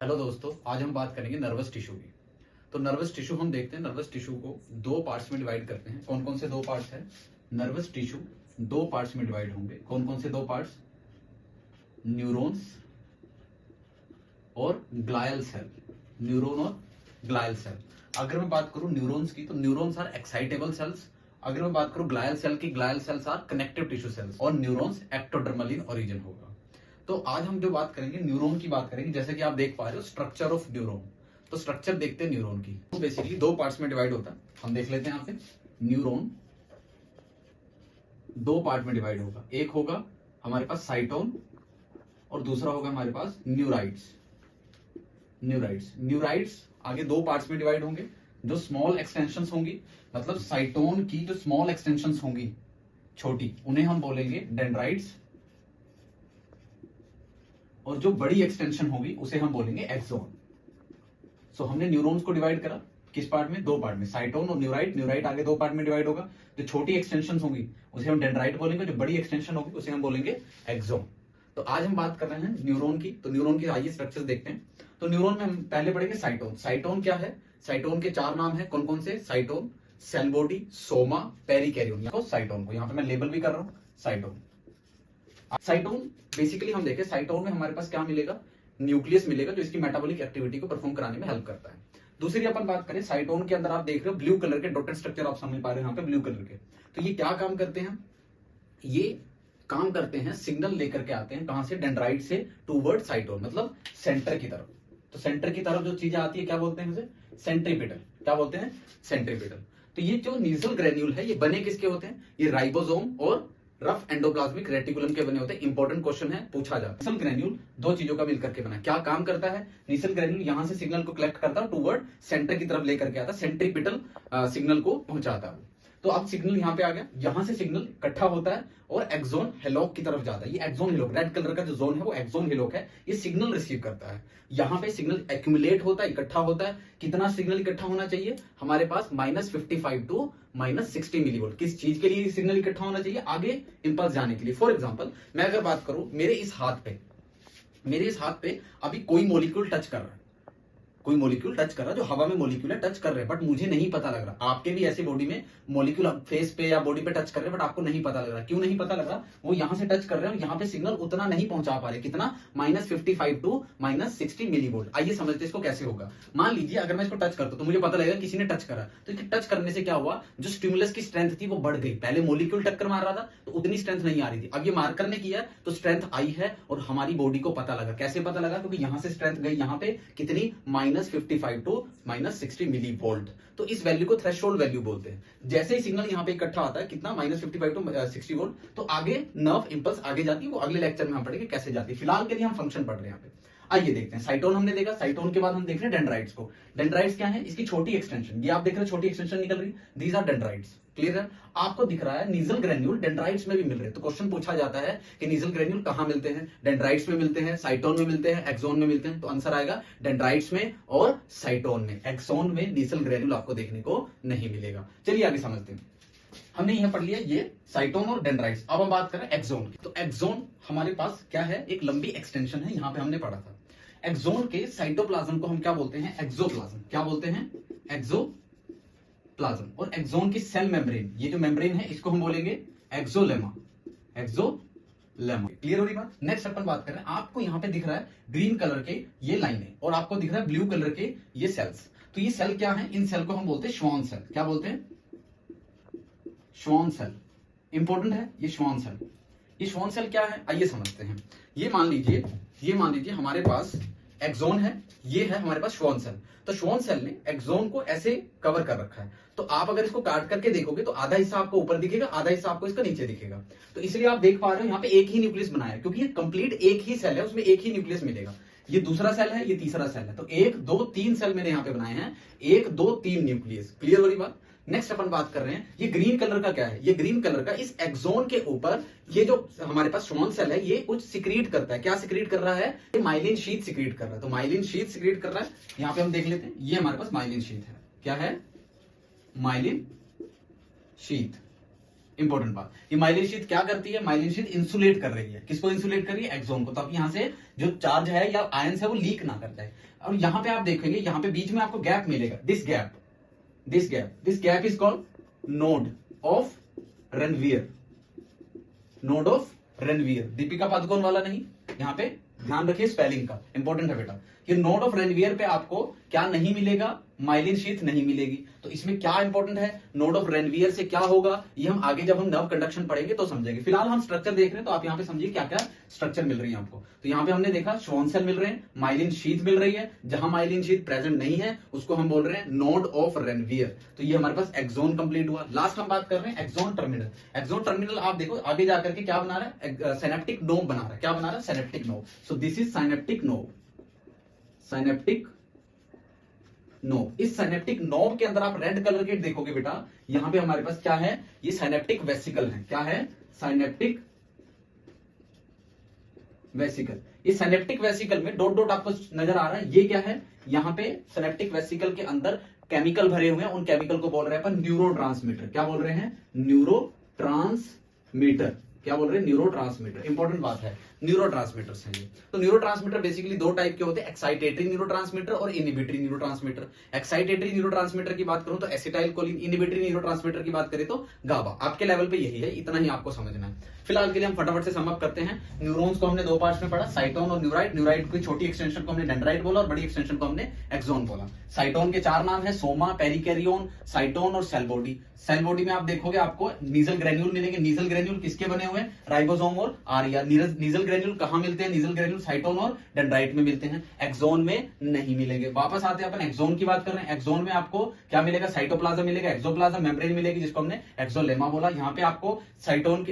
Hello दोस्तों, आज हम बात करेंगे नर्वस टिश्यू की। तो नर्वस टिश्यू हम देखते हैं, नर्वस टिश्यू को दो पार्ट्स में डिवाइड करते हैं। कौन कौन से दो पार्ट्स हैं? नर्वस टिश्यू दो पार्ट्स में डिवाइड होंगे। कौन कौन से दो पार्ट्स? न्यूरॉन्स और ग्लायल सेल। न्यूरॉन और ग्लायल सेल। अगर मैं बात करूं न्यूरॉन्स की, तो न्यूरॉन्स आर एक्साइटेबल सेल्स। अगर मैं बात करूं ग्लायल सेल की, glial cells are connective tissue cells और न्यूरॉन्स एक्टोडर्मल इन ओरिजिन होगा। तो आज हम जो बात करेंगे न्यूरॉन की बात करेंगे। जैसे कि आप देख पा रहे हो स्ट्रक्चर ऑफ न्यूरॉन। तो स्ट्रक्चर देखते हैं न्यूरॉन की। तो बेसिकली दो पार्ट्स में डिवाइड होता है। हम देख लेते हैं यहाँ पे न्यूरॉन दो पार्ट में डिवाइड होगा। एक होगा हमारे पास साइटोन और दूसरा होगा हमारे पास न्यूराइड्स। न्यूराइड्स आगे दो पार्ट्स में डिवाइड होंगे। जो स्मॉल एक्सटेंशंस होंगी, मतलब साइटोन की जो स्मॉल एक्सटेंशंस होंगी छोटी, उन्हें हम बोलेंगे डेंड्राइट्स। और जो बड़ी एक्सटेंशन होगी उसे हम बोलेंगे एक्सोन। सो हमने न्यूरॉन्स को डिवाइड करा किस पार्ट में? दो पार्ट में, साइटोन और न्यूराइट। न्यूराइट आगे दो पार्ट में डिवाइड होगा। जो छोटी एक्सटेंशन होगी उसे हम डेंड्राइट बोलेंगे, जो बड़ी एक्सटेंशन होगी उसे हम बोलेंगे एक्सोन। तो आज हम बात कर रहे हैं न्यूरॉन की। तो न्यूरॉन के आइए स्ट्रक्चर्स देखते हैं। तो न्यूरॉन में हम पहले पढ़ेंगे साइटोन। साइटोन क्या है? साइटोन के चार नाम है। कौन कौन से? Cyton, cell body, soma, perikaryon. Cyton को यहाँ पे मैं लेबल भी कर रहा हूं, साइटोन। साइटोन बेसिकली हम देखें, साइटोन में हमारे पास क्या मिलेगा? न्यूक्लियस मिलेगा, जो इसकी मेटाबॉलिक एक्टिविटी को परफॉर्म कराने में हेल्प करता है। दूसरी अपन बात करें, साइटोन के अंदर आप देख रहे हो ब्लू कलर के डॉटेड स्ट्रक्चर आप समझ पा रहे हो यहाँ पे ब्लू कलर के। तो ये क्या काम करते हैं? ये काम करते हैं, सिग्नल लेकर के आते हैं कहां से? डेंड्राइट से टूवर्ड साइटोन, मतलब सेंटर की तरफ। तो सेंटर की तरफ जो चीजें आती है क्या बोलते हैं उसे? सेंट्रीपिटल। क्या बोलते हैं? सेंट्रीपिटल। तो ये जो नीजल ग्रेन्यूल है, ये बने किसके होते हैं? ये राइबोसोम और रफ एंडोप्लाज्मिक रेटिकुलम के बने होते हैं। इंपॉर्टेंट क्वेश्चन है, पूछा जाता है। नीसल ग्रेन्यूल दो चीजों का मिलकर के बना। क्या काम करता है? नीसल ग्रेन्यूल यहां से सिग्नल को कलेक्ट करता है, टूवर्ड सेंटर की तरफ लेकर के आता है, सेंट्रीपिटल सिग्नल को पहुंचाता है। तो अब सिग्नल यहां पे आ गया, यहां से सिग्नल इकट्ठा होता है और एक्सोन हेलोक की तरफ जाता है। ये एक्सोन हेलोक, रेड कलर का जो जोन है वो एक्सोन हेलोक है। ये सिग्नल रिसीव करता है। यहां पे सिग्नल एक्यूमुलेट होता है, इकट्ठा होता है। कितना सिग्नल इकट्ठा होना चाहिए हमारे पास? -55 टू -60 मिलीवोल्ट। किस चीज के लिए सिग्नल इकट्ठा होना चाहिए? आगे इंपल्स जाने के लिए। फॉर एग्जाम्पल, मैं अगर बात करूं, मेरे इस हाथ पे अभी कोई मोलिक्यूल टच कर रहा है, कोई मॉलिक्यूल टच कर रहा है, जो हवा में मॉलिक्यूल है टच कर रहे हैं, बट मुझे नहीं पता लग रहा। आपके भी ऐसे बॉडी में मॉलिक्यूल फेस पे या बॉडी पे टच कर रहे हैं, बट आपको नहीं पता लग रहा। क्यों नहीं पता लग रहा? वो यहां से टच कर रहे हैं और यहाँ पे सिग्नल उतना नहीं पहुंचा पा रहे। कितना? -55 टू -60 मिलीवोल्ट। आइए समझते इसको कैसे होगा। मान लीजिए अगर मैं इसको टच करता हूं तो मुझे पता लगेगा किसी ने टच करा। तो टच करने से क्या हुआ? जो स्टिमुलस की स्ट्रेंथ थी वो बढ़ गई। पहले मॉलिक्यूल टक्कर मार रहा था तो उतनी स्ट्रेंथ नहीं आ रही थी। अब ये मार्कर ने किया तो स्ट्रेंथ आई है और हमारी बॉडी को पता लगा। कैसे पता लगा? क्योंकि यहां से स्ट्रेंथ गई यहाँ पे कितनी? -55 टू -60 मिली वोल्ट। तो इस वैल्यू को थ्रेशोल्ड वैल्यू बोलते हैं। जैसे ही सिग्नल यहां पे इकट्ठा आता है, कितना? -55 टू 60 वोल्ट, तो आगे नर्व इंपल्स आगे जाती है। वो अगले लेक्चर में हम पढ़ेंगे कैसे जाती है। फिलहाल के लिए हम फंक्शन पढ़ रहे हैं यहाँ पे। आइए देखते हैं। साइटोन हमने देखा। साइटोन के बाद हम देख रहे हैं डेंड्राइट्स को। डेंड्राइट्स क्या है? इसकी छोटी एक्सटेंशन। ये आप देख रहे हैं छोटी एक्सटेंशन निकल रही, दीज आर डेंड्राइट्स। क्लियर है? आपको दिख रहा है नीजल ग्रेन्यूल डेंड्राइट्स में भी मिल रहे हैं। तो क्वेश्चन पूछा जाता है कि नीजल ग्रेन्यूल कहां मिलते हैं? डेंड्राइट्स में मिलते हैं, साइटोन में मिलते हैं, एक्सोन में मिलते हैं। तो आंसर आएगा डेंड्राइट्स में और साइटोन में। एक्सोन में नीजल ग्रेन्यूल आपको देखने को नहीं मिलेगा। चलिए आगे समझते हैं। हमने यहां पढ़ लिया ये साइटोन और डेंड्राइट्स। अब हम बात करें एक्सोन की। तो एक्सोन हमारे पास क्या है? एक लंबी एक्सटेंशन है। यहां पे हमने पढ़ा था एक्सोन के साइटोप्लाज्म को हम क्या बोलते हैं? एक्सोप्लाज्म। क्या बोलते हैं? एक्सोप्लाज्म। और एक्सोन की सेल मेम्ब्रेन, ये जो मेम्ब्रेन है इसको हम बोलेंगे एक्सोलेमा। एक्सोलेमा। क्लियर हो रही बात? नेक्स्ट अपन बात कर रहे हैं, आपको यहां पे दिख रहा है ग्रीन कलर के ये लाइनें और आपको दिख रहा है ब्लू कलर के ये सेल्स। तो ये सेल क्या है? इन सेल को हम बोलते हैं श्वान सेल। क्या बोलते हैं? Schwann cell. इंपॉर्टेंट है ये श्वान सेल। ये श्वान सेल क्या है? आइए समझते हैं। ये मान लीजिए हमारे पास एक्सोन है, ये है हमारे पास श्वान सेल। तो श्वान सेल ने एक्सोन को ऐसे कवर कर रखा है। तो आप अगर इसको काट करके देखोगे तो आधा हिस्सा आपको ऊपर दिखेगा, आधा हिस्सा आपको इसका नीचे दिखेगा। तो इसलिए आप देख पा रहे हो यहाँ पे एक ही न्यूक्लियस बनाया है, क्योंकि ये कंप्लीट एक ही सेल है, उसमें एक ही न्यूक्लियस मिलेगा। ये दूसरा सेल है, ये तीसरा सेल है। तो 1 2 3 सेल मैंने यहाँ पे बनाए हैं, 1 2 3 न्यूक्लियस। क्लियर हो रही बात? नेक्स्ट अपन बात कर रहे हैं, ये ग्रीन कलर का क्या है? ये ग्रीन कलर का इस एक्सोन के ऊपर ये जो हमारे पास श्वान सेल है ये कुछ सिक्रीट करता है। क्या सिक्रीट कर रहा है? ये माइलिन शीथ सिक्रीट कर रहा है। तो माइलिन शीथ सिक्रीट कर रहा है, यहां पे हम देख लेते हैं। ये हमारे पास माइलिन शीथ है। क्या है? Myelin sheath. इंपॉर्टेंट बात, ये माइलिन शीथ क्या करती है, माइलिन शीथ इंसुलेट कर रही है, किसको इंसुलेट कर रही है, एक्सोन को, ताकि यहां से जो चार्ज है या आयंस है वो लीक ना कर जाए। और यहां पे आप देखेंगे, यहां पे बीच में आपको गैप मिलेगा, this gap is called node of Ranvier, node of Ranvier, Deepika Padukone वाला नहीं, यहां पे ध्यान रखिए स्पेलिंग का, इंपॉर्टेंट है बेटा। कि नोड ऑफ रेनवियर पे आपको क्या नहीं मिलेगा, माइलिन शीथ नहीं मिलेगी। तो इसमें क्या इंपॉर्टेंट है, नोड ऑफ रेनवियर से क्या होगा, ये हम आगे जब हम नर्व कंडक्शन पढ़ेंगे तो समझेंगे। फिलहाल हम स्ट्रक्चर देख रहे हैं, तो आप यहाँ पे समझिए क्या क्या स्ट्रक्चर मिल रही है आपको। तो यहाँ पे हमने देखा श्वॉन सेल मिल रहे हैं, माइलिन शीथ मिल रही है, जहां माइलिन शीथ प्रेजेंट नहीं है उसको हम बोल रहे हैं नोड ऑफ रेनवियर। तो ये हमारे पास एक्सोन कंप्लीट हुआ। लास्ट हम बात कर रहे हैं एक्सोन टर्मिनल। एक्सोन टर्मिनल आप देखो आगे जाकर के क्या बना रहा है, सिनेप्टिक नोब बना रहा है, क्या बना रहा है, synaptic knob. So this is synaptic knob, synaptic knob. इस सिनेप्टिक नोब के अंदर आप रेड कलर के देखोगे बेटा, यहां पे हमारे पास क्या है, ये सिनेप्टिक वेसिकल है, क्या है, सिनेप्टिक वेसिकल। इस सिनेप्टिक वेसिकल में डॉट डॉट आपको नजर आ रहा है, ये क्या है, यहां पे सिनेप्टिक वेसिकल के अंदर केमिकल भरे हुए हैं, उन केमिकल को बोल रहे हैं अपन न्यूरोट्रांसमीटर। क्या बोल रहे हैं, न्यूरोट्रांसमीटर। क्या बोल रहे हैं, न्यूरोट्रांसमीटर। इंपॉर्टेंट बात है, न्यूरोट्रांसमीटर है ये। तो न्यूरोट्रांसमीटर बेसिकली दो टाइप के होते हैं, एक्साइटेटरी न्यूरोट्रांसमीटर और इनहिबिटरी न्यूरोट्रांसमीटर। एक्साइटेटरी न्यूरोट्रांसमीटर की बात करूं तो एसिटाइल कोलिन, इनहिबिटरी न्यूरोट्रांसमीटर की बात करें तो गाबा। आपके लेवल पे यही है, इतना ही आपको समझना है। फिलहाल के लिए हम फटाफट से सम अप करते हैं। न्यूरॉन्स को हमने दो पार्ट्स में पढ़ा, साइटोन और न्यूराइट। न्यूराइट की छोटी एक्सटेंशन को हमने डेंड्राइट बोला और बड़ी एक्सटेंशन को हमने एक्सोन बोला। साइटोन के चार नाम है, सोमा, पेरिकैरियोन, साइटोन और सेल बॉडी। सेल बॉडी में आप देखोगे आपको नीजल ग्रेन्यूल मिलेंगे। नीजल ग्रेन्यूल किसके बने हुए हैं, राइबोसोम और आर्या। नीजल ग्रेन्यूल कहां मिलते हैं, नीजल ग्रेन्यूल साइटोन और डेंड्राइट में मिलते हैं, एक्सोन में नहीं मिलेंगे। वापस आते हैं अपन एक्सोन की बात कर रहे हैं। एक्सोन में आपको क्या मिलेगा, साइटोप्लाज्म मिलेगा, एक्सोप्लाज्म मेम्ब्रेन मिलेगी जिसको हमने एक्सोलेमा बोला। यहाँ पे आपको साइटोन की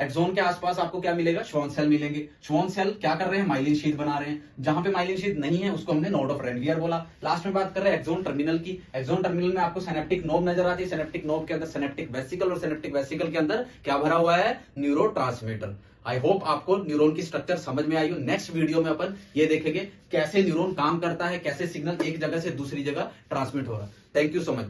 एक्सोन के आसपास आपको क्या मिलेगा, श्वॉन सेल मिलेंगे। श्वॉन सेल क्या कर रहे हैं, माइलिन शीथ बना रहे हैं। जहां पे माइलिन शीथ नहीं है उसको हमने नोड ऑफ रेनवियर बोला। लास्ट में बात कर रहे हैं एक्सोन टर्मिनल की। एक्सोन टर्मिनल में आपको सिनेप्टिक नोब नजर आती है, सिनेप्टिक नोब के अंदर सिनेप्टिक वेसिकल और सिनेप्टिक वेसिकल के अंदर क्या भरा हुआ है, न्यूरोट्रांसमीटर। आई होप आपको न्यूरॉन की स्ट्रक्चर समझ में आई हो। नेक्स्ट वीडियो में अपन ये देखेंगे कैसे न्यूरॉन काम करता है, कैसे सिग्नल एक जगह से दूसरी जगह ट्रांसमिट हो रहा है। Thank you so much.